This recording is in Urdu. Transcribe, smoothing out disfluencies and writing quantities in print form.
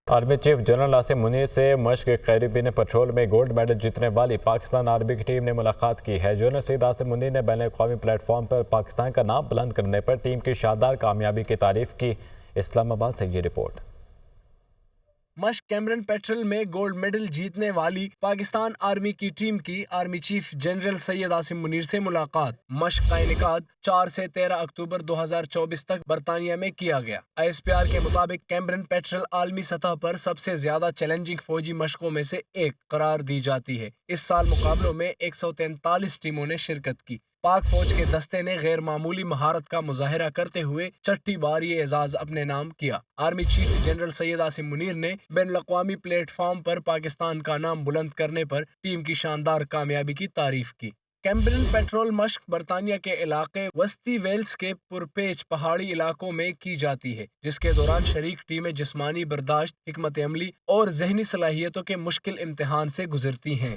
Army chief general Asim Munir سے مشق قریبین پیٹرول میں گولڈ میڈل جیتنے والی پاکستان آرمی کی ٹیم نے ملاقات کی ہے۔ جنرل سید عاصم منیر نے بین الاقوامی پلیٹ فارم پر پاکستان کا نام بلند کرنے پر ٹیم کی شاندار کامیابی کی تعریف کی۔ اسلام آباد سے یہ رپورٹ۔ مشق کیمرن پیٹرول میں گولڈ میڈل جیتنے والی پاکستان آرمی کی ٹیم کی army chief general Syed Asim Munir سے ملاقات۔ مشق کا انعقاد 4 سے 13 اکتوبر 2024 تک برطانیہ میں کیا گیا۔ ISPR کے مطابق کیمرن پیٹرول عالمی سطح پر سب سے زیادہ چیلنجنگ فوجی مشقوں میں سے ایک قرار دی جاتی ہے۔ اس سال مقابلوں میں 143 ٹیموں نے شرکت کی۔ پاک فوج کے دستے نے غیر معمولی مہارت کا مظاہرہ کرتے ہوئے چھٹی بار یہ اعزاز اپنے نام کیا۔ Army chief general Syed Asim Munir نے بین الاقوامی پلیٹ فارم پر پاکستان کا نام بلند کرنے پر ٹیم کی شاندار کامیابی کی تعریف کی۔ کیمبرن پیٹرول مشق برطانیہ کے علاقے وسطی ویلز کے پرپیچ پہاڑی علاقوں میں کی جاتی ہے، جس کے دوران شریک ٹیمیں جسمانی برداشت، حکمت عملی اور ذہنی صلاحیتوں کے مشکل امتحان سے گزرتی ہیں۔